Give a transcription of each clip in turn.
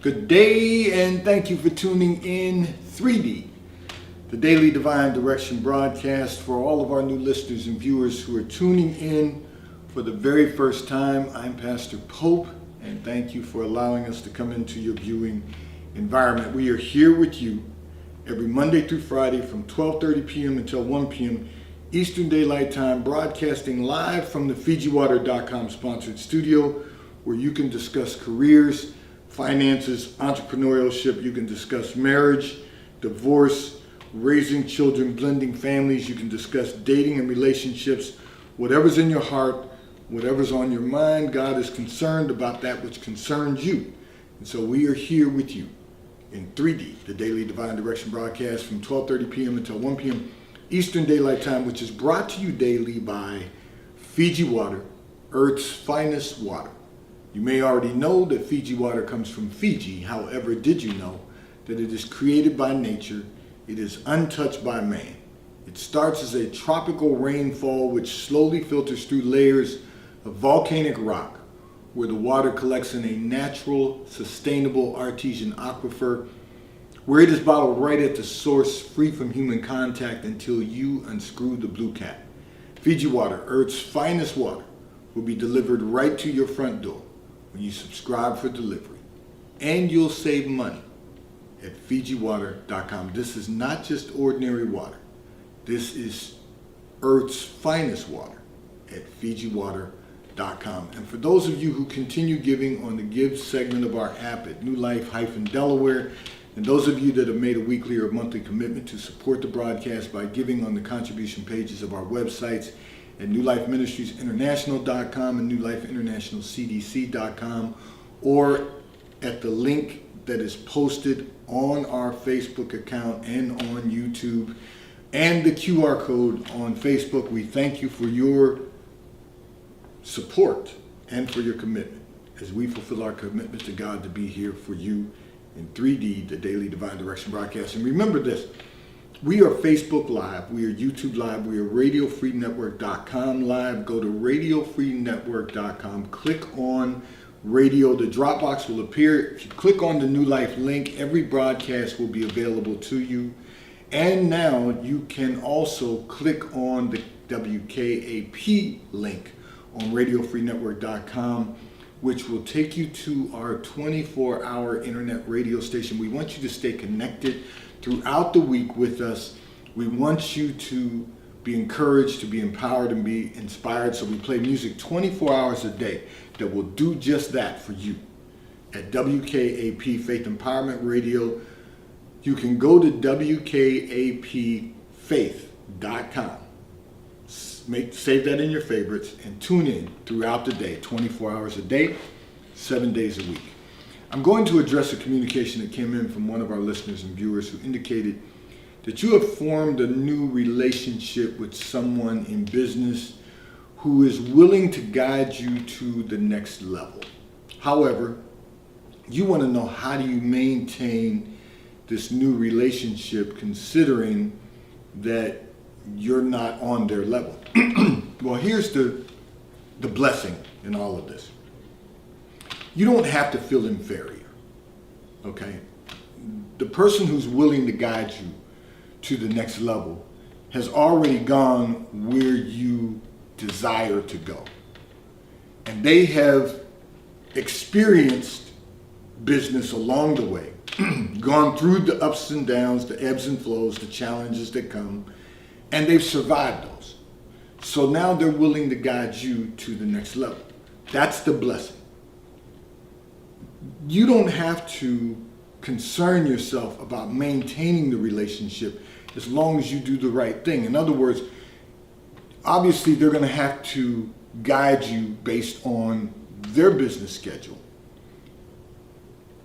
Good day, and thank you for tuning in 3D, the Daily Divine Direction broadcast. For all of our new listeners and viewers who are tuning in for the very first time, I'm Pastor Pope, and thank you for allowing us to come into your viewing environment. We are here with you every Monday through Friday from 12:30 p.m. until 1 p.m. Eastern Daylight Time, broadcasting live from the FijiWater.com sponsored studio, where you can discuss careers, finances, entrepreneurship. You can discuss marriage, divorce, raising children, blending families. You can discuss dating and relationships. Whatever's in your heart, whatever's on your mind, God is concerned about that which concerns you. And so we are here with you in 3D, the Daily Divine Direction broadcast from 12:30 p.m. until 1 p.m. Eastern Daylight Time, which is brought to you daily by Fiji Water, Earth's finest water. You may already know that Fiji water comes from Fiji. However, did you know that it is created by nature? It is untouched by man. It starts as a tropical rainfall which slowly filters through layers of volcanic rock, where the water collects in a natural, sustainable artesian aquifer, where it is bottled right at the source, free from human contact until you unscrew the blue cap. Fiji Water, Earth's finest water, will be delivered right to your front door when you subscribe for delivery. And you'll save money at FijiWater.com. This is not just ordinary water. This is Earth's finest water at FijiWater.com. And for those of you who continue giving on the Give segment of our app at New Life-Delaware, and those of you that have made a weekly or monthly commitment to support the broadcast by giving on the contribution pages of our websites at newlifeministriesinternational.com and newlifeinternationalcdc.com, or at the link that is posted on our Facebook account and on YouTube, and the QR code on Facebook. We thank you for your support and for your commitment as we fulfill our commitment to God to be here for you in 3D, the Daily Divine Direction broadcast. And remember this, we are Facebook Live, we are YouTube Live, we are RadioFreeNetwork.com Live. Go to RadioFreeNetwork.com, click on radio, the Dropbox will appear. If you click on the New Life link, every broadcast will be available to you. And now you can also click on the WKAP link on RadioFreeNetwork.com, which will take you to our 24-hour internet radio station. We want you to stay connected throughout the week with us. We want you to be encouraged, to be empowered, and be inspired. So we play music 24 hours a day that will do just that for you at WKAP Faith Empowerment Radio. You can go to WKAPfaith.com. Save that in your favorites and tune in throughout the day, 24 hours a day, 7 days a week. I'm going to address a communication that came in from one of our listeners and viewers who indicated that you have formed a new relationship with someone in business who is willing to guide you to the next level. However, you want to know, how do you maintain this new relationship considering that you're not on their level? Well, here's the blessing in all of this. You don't have to feel inferior, okay? The person who's willing to guide you to the next level has already gone where you desire to go. And they have experienced business along the way, gone through the ups and downs, the ebbs and flows, the challenges that come, and they've survived those. So now they're willing to guide you to the next level. That's the blessing. You don't have to concern yourself about maintaining the relationship as long as you do the right thing. In other words, obviously they're going to have to guide you based on their business schedule.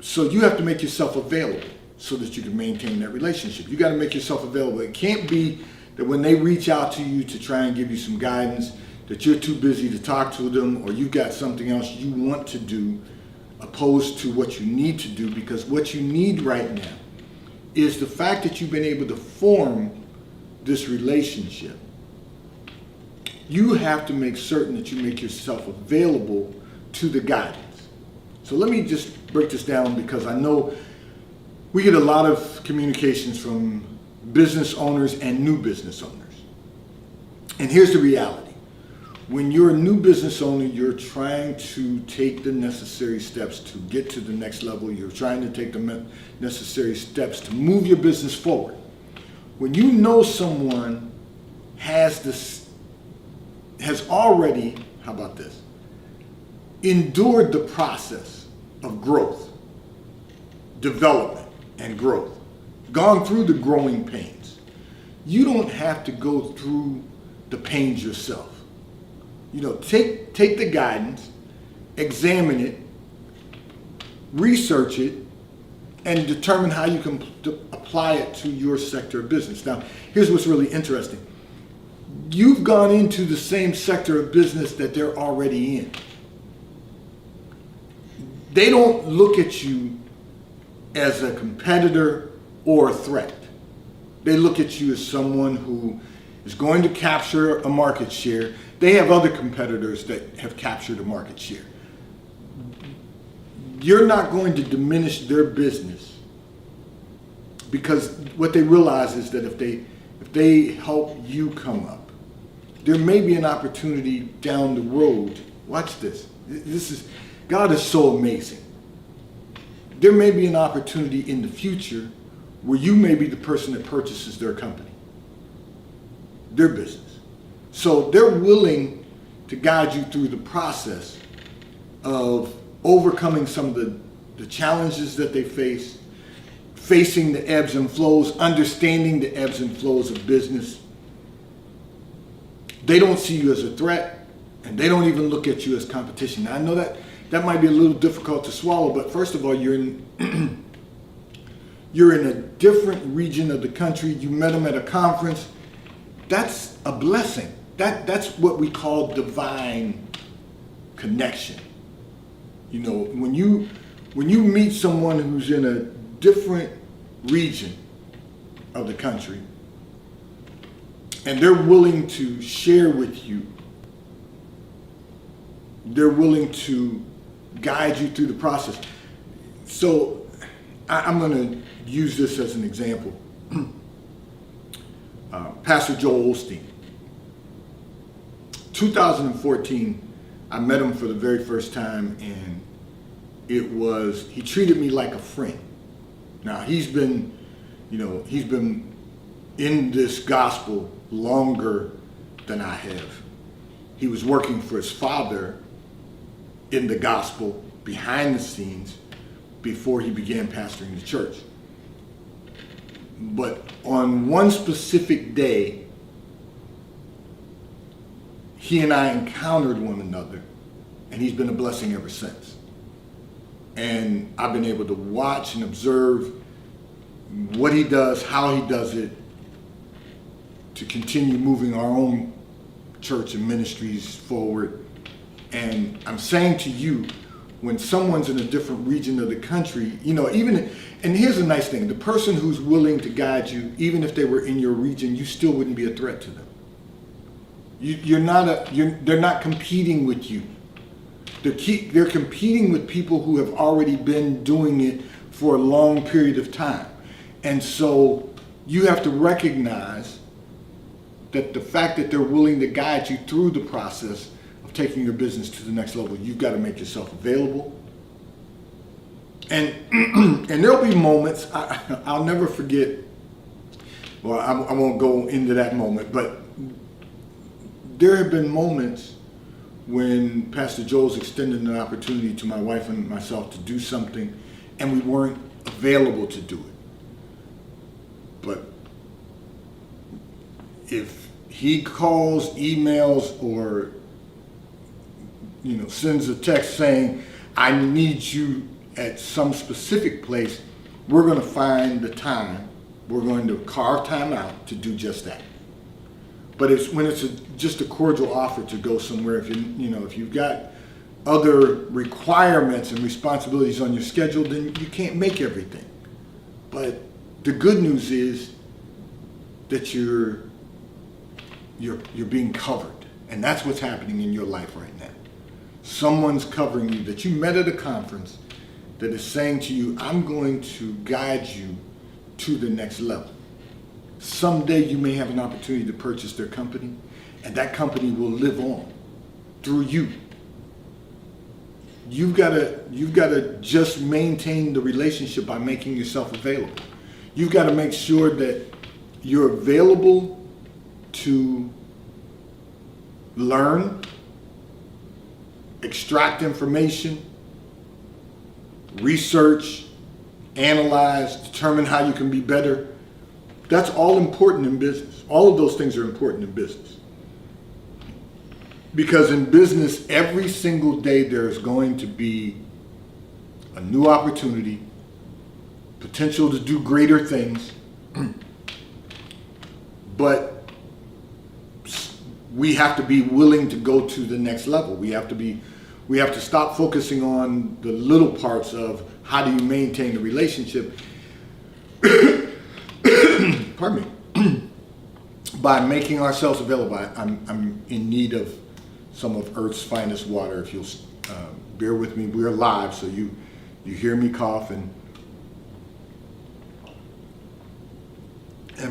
So you have to make yourself available so that you can maintain that relationship. You got to make yourself available. It can't be that when they reach out to you to try and give you some guidance, that you're too busy to talk to them, or you've got something else you want to do opposed to what you need to do. Because what you need right now is the fact that you've been able to form this relationship. You have to make certain that you make yourself available to the guidance. So let me just break this down, because I know we get a lot of communications from business owners and new business owners. And here's the reality. When you're a new business owner, you're trying to take the necessary steps to get to the next level. You're trying to take the necessary steps to move your business forward. When you know someone has already, how about this, endured the process of growth, development, and growth, gone through the growing pains, you don't have to go through the pains yourself. Take the guidance, examine it, research it, and determine how you can apply it to your sector of business. Now, here's what's really interesting. You've gone into the same sector of business that they're already in. They don't look at you as a competitor or a threat. They look at you as someone who is going to capture a market share. They have other competitors that have captured a market share. You're not going to diminish their business, because what they realize is that if they help you come up, there may be an opportunity down the road. Watch this. God is so amazing. There may be an opportunity in the future where you may be the person that purchases their company, their business. So they're willing to guide you through the process of overcoming some of the challenges that they face, facing the ebbs and flows, understanding the ebbs and flows of business. They don't see you as a threat, and they don't even look at you as competition. Now, I know that might be a little difficult to swallow, but first of all, you're in a different region of the country. You met them at a conference. That's a blessing. That's what we call divine connection. When you meet someone who's in a different region of the country, and they're willing to share with you, they're willing to guide you through the process. So I'm going to use this as an example. Pastor Joel Osteen. 2014, I met him for the very first time, and he treated me like a friend. Now, he's been in this gospel longer than I have. He was working for his father in the gospel behind the scenes before he began pastoring the church. But on one specific day, he and I encountered one another, and he's been a blessing ever since. And I've been able to watch and observe what he does, how he does it, to continue moving our own church and ministries forward. And I'm saying to you, when someone's in a different region of the country, and here's the nice thing, the person who's willing to guide you, even if they were in your region, you still wouldn't be a threat to them. They're not competing with you. They're competing with people who have already been doing it for a long period of time. And so you have to recognize that the fact that they're willing to guide you through the process of taking your business to the next level, you've got to make yourself available. And there'll be moments, I'll never forget, well, I won't go into that moment, but there have been moments when Pastor Joel's extended an opportunity to my wife and myself to do something, and we weren't available to do it. But if he calls, emails, or sends a text saying, I need you at some specific place, we're going to find the time. We're going to carve time out to do just that. But it's when it's just a cordial offer to go somewhere. If you've got other requirements and responsibilities on your schedule, then you can't make everything. But the good news is that you're being covered, and that's what's happening in your life right now. Someone's covering you that you met at a conference, that is saying to you, I'm going to guide you to the next level. Someday you may have an opportunity to purchase their company, and that company will live on through you. You've got to just maintain the relationship by making yourself available. You've got to make sure that you're available to learn, extract information, research, analyze, determine how you can be better. That's all important in business. All of those things are important in business. Because in business, every single day there's going to be a new opportunity, potential to do greater things, but we have to be willing to go to the next level. We have to stop focusing on the little parts of how do you maintain the relationship. Pardon me. By making ourselves available. I'm in need of some of Earth's finest water. If you'll bear with me, we're live, so you hear me cough and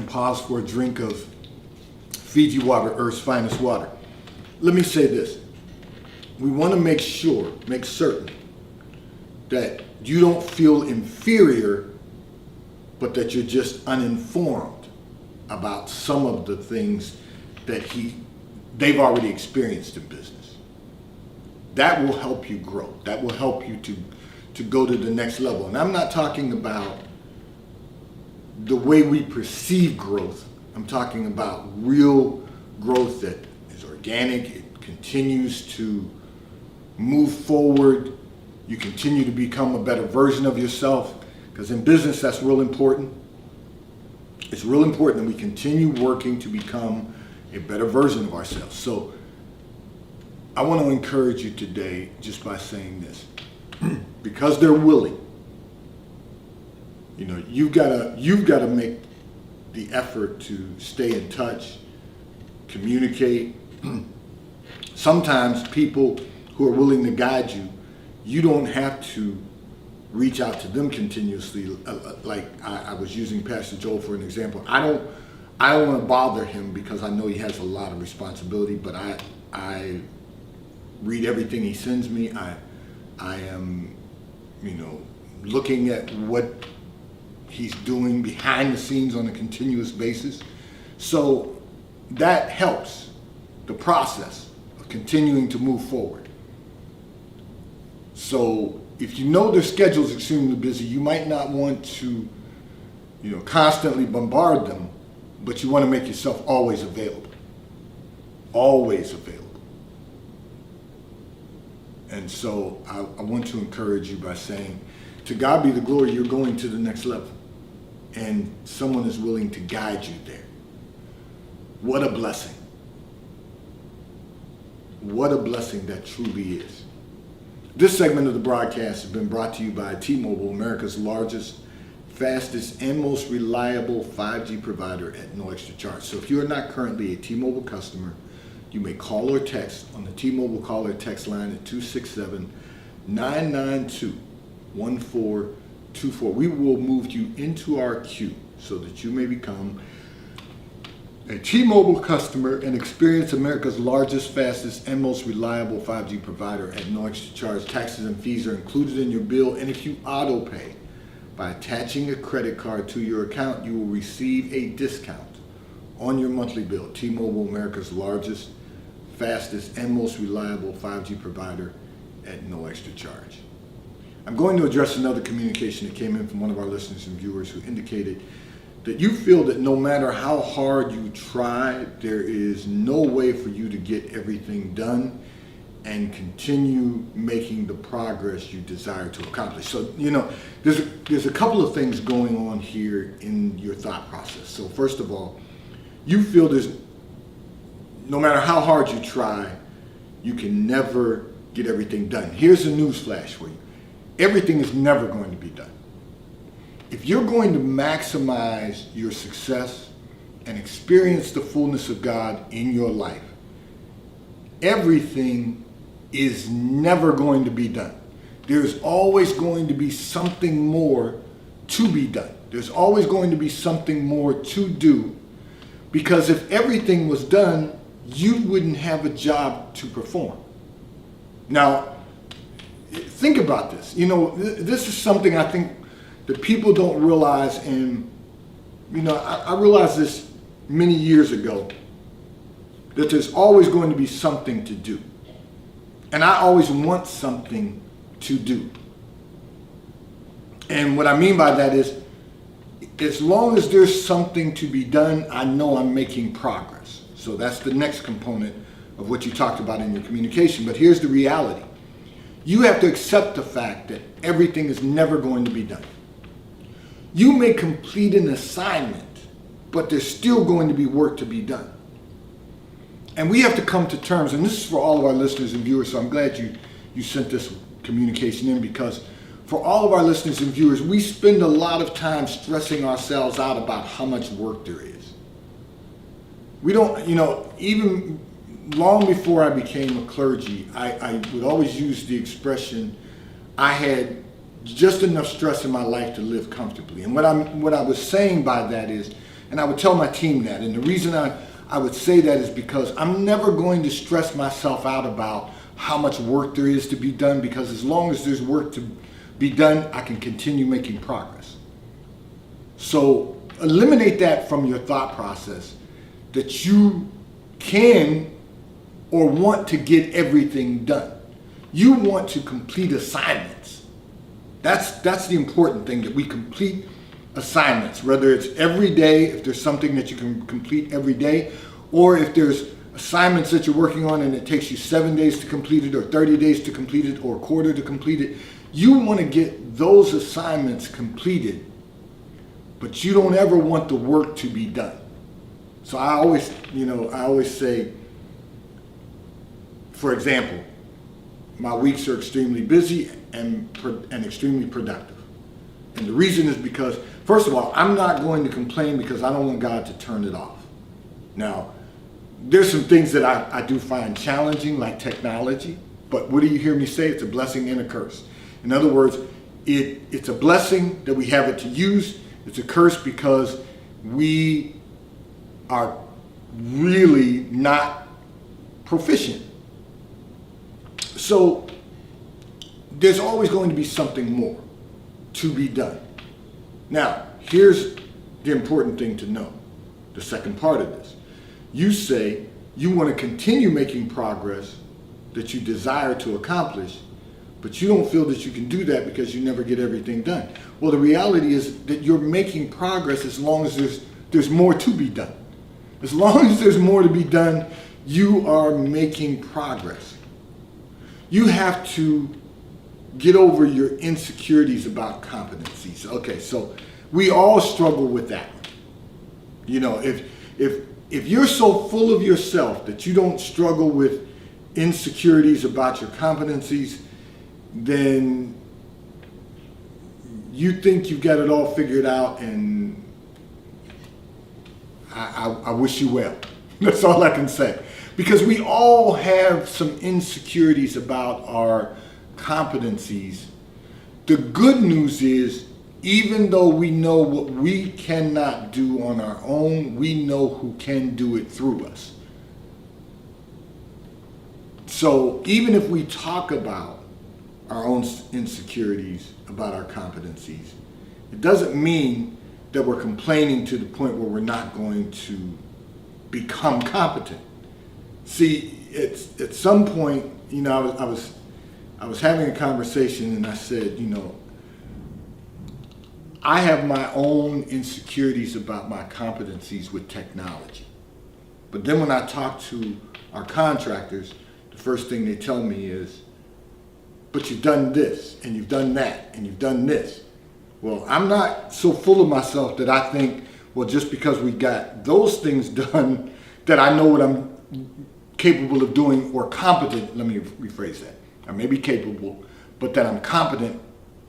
pause for a drink of Fiji water, Earth's finest water. Let me say this. We want to make certain that you don't feel inferior, but that you're just uninformed about some of the things that they've already experienced in business. That will help you grow. That will help you to go to the next level. And I'm not talking about the way we perceive growth. I'm talking about real growth that is organic. It continues to move forward. You continue to become a better version of yourself. Because in business, that's real important. It's real important that we continue working to become a better version of ourselves. So I want to encourage you today just by saying this. Because they're willing, you've got to make the effort to stay in touch, communicate. Sometimes people who are willing to guide you, you don't have to reach out to them continuously. Like I was using Pastor Joel for an example. I don't want to bother him because I know he has a lot of responsibility, but I read everything he sends me. I am, looking at what he's doing behind the scenes on a continuous basis. So that helps the process of continuing to move forward. So if you know their schedule is extremely busy, you might not want to, constantly bombard them, but you want to make yourself always available. Always available. And so I want to encourage you by saying, to God be the glory, you're going to the next level. And someone is willing to guide you there. What a blessing. What a blessing that truly is. This segment of the broadcast has been brought to you by T-Mobile, America's largest, fastest, and most reliable 5G provider at no extra charge. So if you are not currently a T-Mobile customer, you may call or text on the T-Mobile call or text line at 267-992-1424. We will move you into our queue so that you may become a T-Mobile customer and experience America's largest, fastest, and most reliable 5G provider at no extra charge. Taxes and fees are included in your bill, and if you auto pay by attaching a credit card to your account, you will receive a discount on your monthly bill. T-Mobile, America's largest, fastest, and most reliable 5G provider at no extra charge. I'm going to address another communication that came in from one of our listeners and viewers who indicated that you feel that no matter how hard you try, there is no way for you to get everything done and continue making the progress you desire to accomplish. So, there's a couple of things going on here in your thought process. So first of all, you feel no matter how hard you try, you can never get everything done. Here's a news flash for you. Everything is never going to be done. If you're going to maximize your success and experience the fullness of God in your life, everything is never going to be done. there's always going to be something more to be done. There's always going to be something more to do, because if everything was done, you wouldn't have a job to perform. Now, think about this. You know, this is something I think that people don't realize, and you know, I realized this many years ago, that there's always going to be something to do. And I always want something to do. And what I mean by that is, as long as there's something to be done, I know I'm making progress. So that's the next component of what you talked about in your communication. But here's the reality. You have to accept the fact that everything is never going to be done. You may complete an assignment, but there's still going to be work to be done. And we have to come to terms, and this is for all of our listeners and viewers, so I'm glad you sent this communication in, because for all of our listeners and viewers, we spend a lot of time stressing ourselves out about how much work there is. We don't, you know, even long before I became a clergy, I would always use the expression, I had just enough stress in my life to live comfortably. And what I was saying by that is, and I would tell my team that, and the reason I would say that is because I'm never going to stress myself out about how much work there is to be done, because as long as there's work to be done, I can continue making progress. So eliminate that from your thought process, that you can or want to get everything done. You want to complete assignments. That's the important thing, that we complete assignments, whether it's every day, if there's something that you can complete every day, or if there's assignments that you're working on and it takes you 7 days to complete it, or 30 days to complete it, or a quarter to complete it. You want to get those assignments completed, but you don't ever want the work to be done. So I always say, for example, my weeks are extremely busy and extremely productive. And the reason is because, first of all, I'm not going to complain because I don't want God to turn it off. Now, there's some things that I do find challenging, like technology, but what do you hear me say? It's a blessing and a curse. In other words, it's a blessing that we have it to use. It's a curse because we are really not proficient. So there's always going to be something more to be done. Now, here's the important thing to know, the second part of this. You say you want to continue making progress that you desire to accomplish, but you don't feel that you can do that because you never get everything done. Well, the reality is that you're making progress as long as there's more to be done. As long as there's more to be done, you are making progress. You have to get over your insecurities about competencies. Okay, so we all struggle with that. You know, if you're so full of yourself that you don't struggle with insecurities about your competencies, then you think you've got it all figured out, and I wish you well. That's all I can say. Because we all have some insecurities about our competencies. The good news is, even though we know what we cannot do on our own, we know who can do it through us. So even if we talk about our own insecurities about our competencies, it doesn't mean that we're complaining to the point where we're not going to become competent. See, at some point, you know, I was having a conversation and I said, you know, I have my own insecurities about my competencies with technology. But then when I talk to our contractors, the first thing they tell me is, but you've done this, and you've done that, and you've done this. Well, I'm not so full of myself that I think, well, just because we got those things done, that I know what I'm capable of doing, or competent, let me rephrase that. I may be capable, but that I'm competent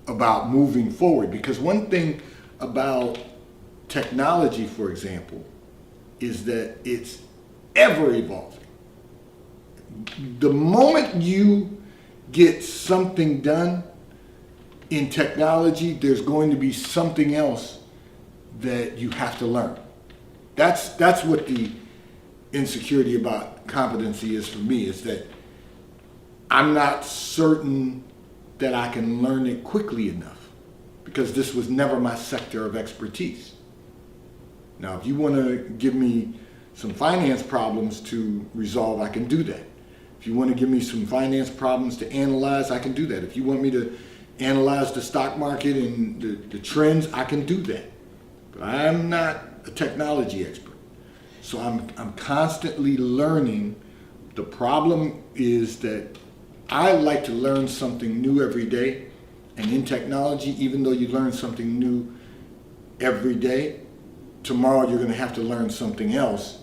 about moving forward. Because one thing about technology, for example, is that it's ever evolving. The moment you get something done, in technology, there's going to be something else that you have to learn. That's what the insecurity about competency is for me, is that I'm not certain that I can learn it quickly enough, because this was never my sector of expertise. Now, if you want to give me some finance problems to resolve, I can do that. If you want to give me some finance problems to analyze, I can do that. If you want me to analyze the stock market and the trends, I can do that. But I'm not a technology expert. So I'm constantly learning. The problem is that I like to learn something new every day. And in technology, even though you learn something new every day, tomorrow you're going to have to learn something else.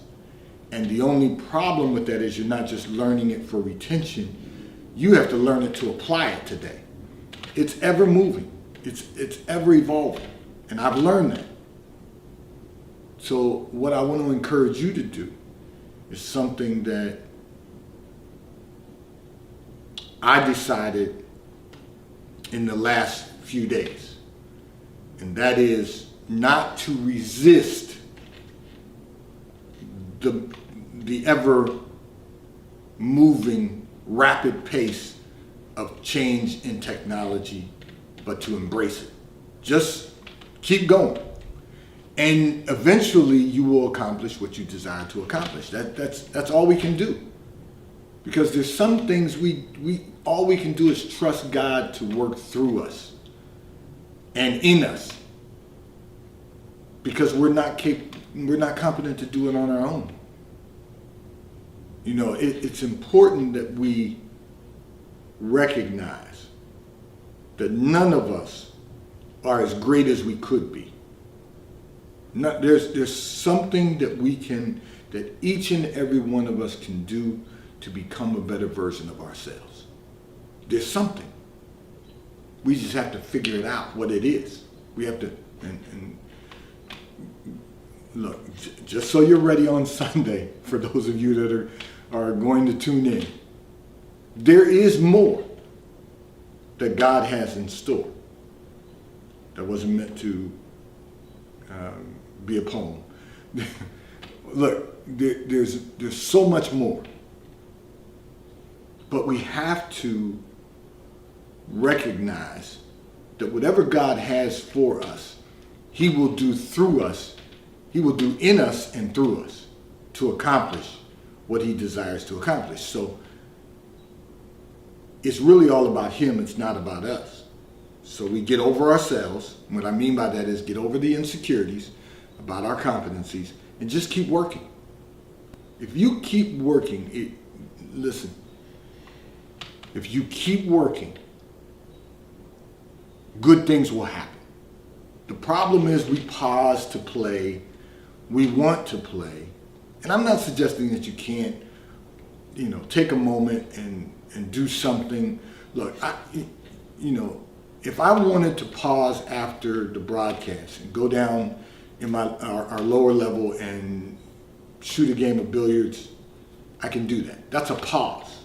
And the only problem with that is you're not just learning it for retention. You have to learn it to apply it today. It's ever moving. It's ever evolving. And I've learned that. So what I want to encourage you to do is something that I decided in the last few days. And that is not to resist the ever moving, rapid pace of change in technology, but to embrace it. Just keep going. And eventually you will accomplish what you desire to accomplish. That's all we can do. Because there's some things all we can do is trust God to work through us and in us. Because we're not competent to do it on our own. You know, it's important that we recognize that none of us are as great as we could be. There's something that each and every one of us can do to become a better version of ourselves. There's something. We just have to figure it out, what it is. We have to, and look, just so you're ready on Sunday, for those of you that are going to tune in, there is more that God has in store. That wasn't meant to be a poem. Look, there's so much more. But we have to recognize that whatever God has for us, He will do through us. He will do in us and through us to accomplish what He desires to accomplish. So it's really all about Him. It's not about us. So we get over ourselves. What I mean by that is get over the insecurities about our competencies and just keep working. If you keep working, listen, if you keep working, good things will happen. The problem is we pause to play. We want to play. And I'm not suggesting that you can't, take a moment and do something. Look, if I wanted to pause after the broadcast and go down in our lower level and shoot a game of billiards, I can do that. That's a pause.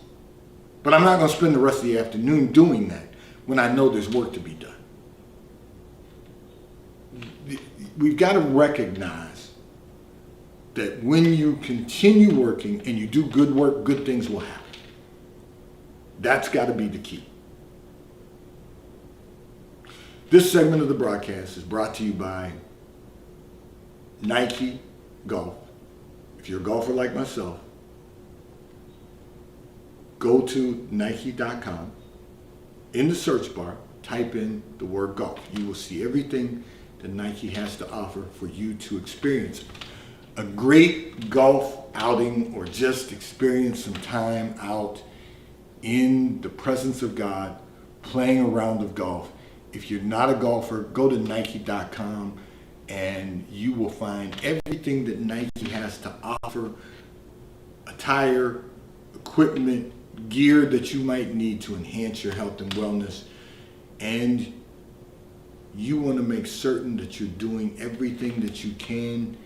But I'm not going to spend the rest of the afternoon doing that when I know there's work to be done. We've got to recognize that when you continue working and you do good work, good things will happen. That's got to be the key. This segment of the broadcast is brought to you by Nike Golf. If you're a golfer like myself, go to Nike.com. In the search bar, type in the word golf. You will see everything that Nike has to offer for you to experience a great golf outing, or just experience some time out in the presence of God, playing a round of golf. If you're not a golfer, go to Nike.com and you will find everything that Nike has to offer, attire, equipment, gear that you might need to enhance your health and wellness. And you want to make certain that you're doing everything that you can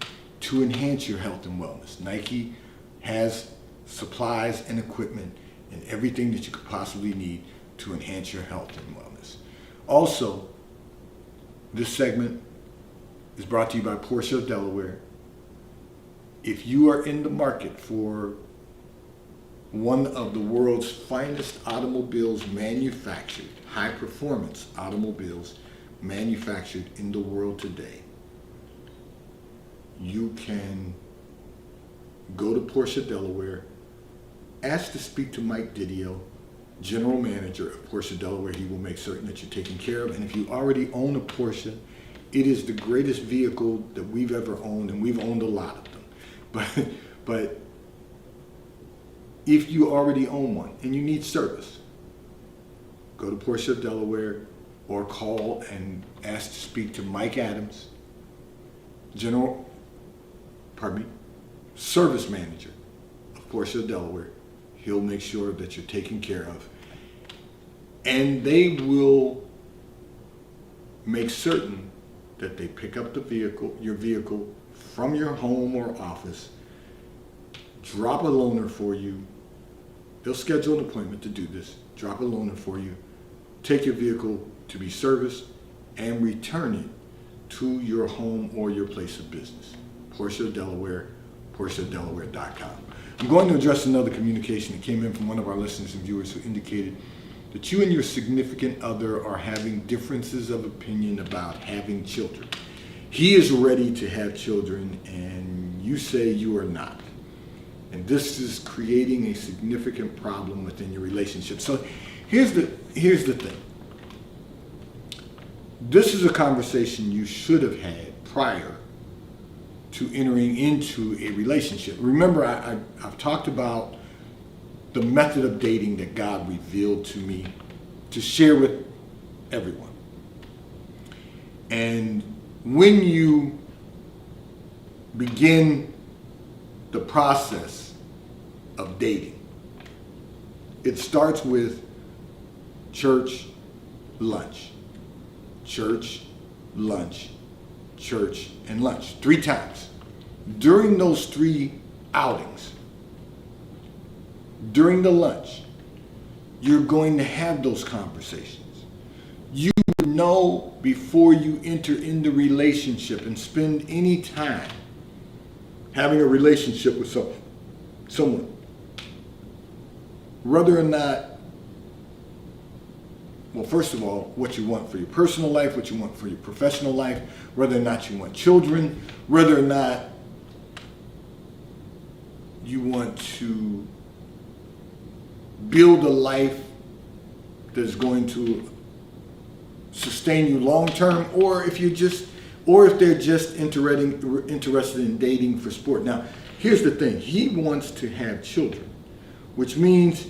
to enhance your health and wellness. Nike has supplies and equipment and everything that you could possibly need to enhance your health and wellness. Also, this segment is brought to you by Porsche of Delaware. If you are in the market for one of the world's finest automobiles manufactured, high performance automobiles manufactured in the world today, you can go to Porsche of Delaware, ask to speak to Mike Didio, General Manager of Porsche of Delaware. He will make certain that you're taken care of. And if you already own a Porsche, it is the greatest vehicle that we've ever owned, and we've owned a lot of them. But if you already own one and you need service, go to Porsche of Delaware or call and ask to speak to Mike Adams, Service Manager of Porsche of Delaware. He'll make sure that you're taken care of. And they will make certain that they pick up your vehicle from your home or office, drop a loaner for you. They'll schedule an appointment to do this, drop a loaner for you, take your vehicle to be serviced, and return it to your home or your place of business. Porsche of Delaware, PorscheofDelaware.com. I'm going to address another communication that came in from one of our listeners and viewers who indicated that you and your significant other are having differences of opinion about having children. He is ready to have children and you say you are not. And this is creating a significant problem within your relationship. So here's the thing. This is a conversation you should have had prior to entering into a relationship. Remember, I've talked about the method of dating that God revealed to me to share with everyone. And when you begin the process of dating, it starts with church, lunch. Church, lunch, church, and lunch. 3 times. During those 3 outings, during the lunch, you're going to have those conversations. You know before you enter in the relationship and spend any time having a relationship with someone, whether or not, well, first of all, what you want for your personal life, what you want for your professional life, whether or not you want children, whether or not you want to build a life that's going to sustain you long term, or if they're just interested in dating for sport. Now, here's the thing. He wants to have children, which means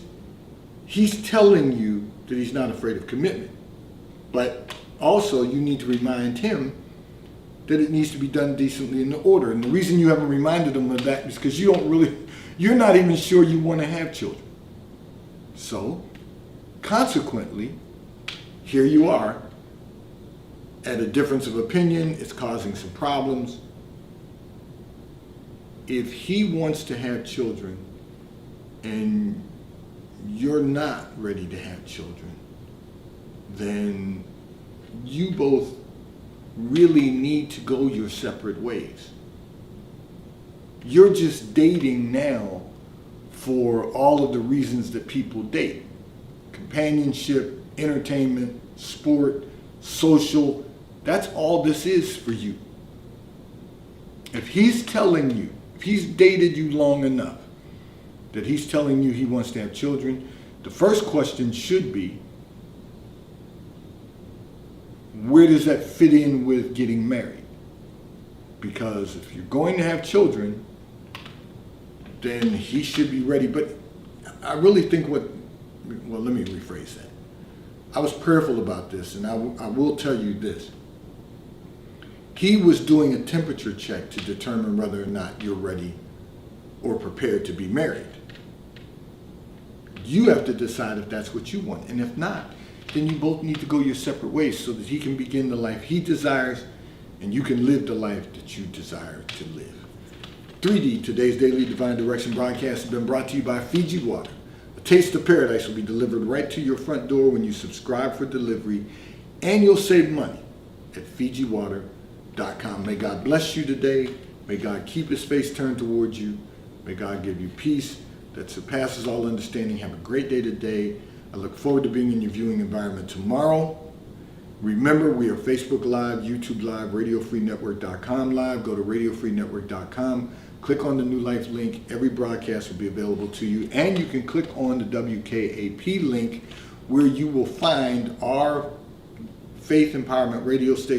he's telling you that he's not afraid of commitment. But also you need to remind him that it needs to be done decently in order. And the reason you haven't reminded him of that is because you're not even sure you want to have children. So, consequently, here you are at a difference of opinion. It's causing some problems. If he wants to have children and you're not ready to have children, then you both really need to go your separate ways. You're just dating now for all of the reasons that people date. Companionship, entertainment, sport, social. That's all this is for you. If he's dated you long enough that he's telling you he wants to have children, the first question should be, where does that fit in with getting married? Because if you're going to have children, then he should be ready. But I really think let me rephrase that. I was prayerful about this, and I will tell you this. He was doing a temperature check to determine whether or not you're ready or prepared to be married. You have to decide if that's what you want. And if not, then you both need to go your separate ways so that he can begin the life he desires and you can live the life that you desire to live. 3D, today's Daily Divine Direction broadcast has been brought to you by Fiji Water. A taste of paradise will be delivered right to your front door when you subscribe for delivery and you'll save money at FijiWater.com. May God bless you today. May God keep his face turned towards you. May God give you peace that surpasses all understanding. Have a great day today. I look forward to being in your viewing environment tomorrow. Remember, we are Facebook Live, YouTube Live, RadioFreeNetwork.com Live. Go to RadioFreeNetwork.com. Click on the New Life link. Every broadcast will be available to you. And you can click on the WKAP link where you will find our Faith Empowerment radio station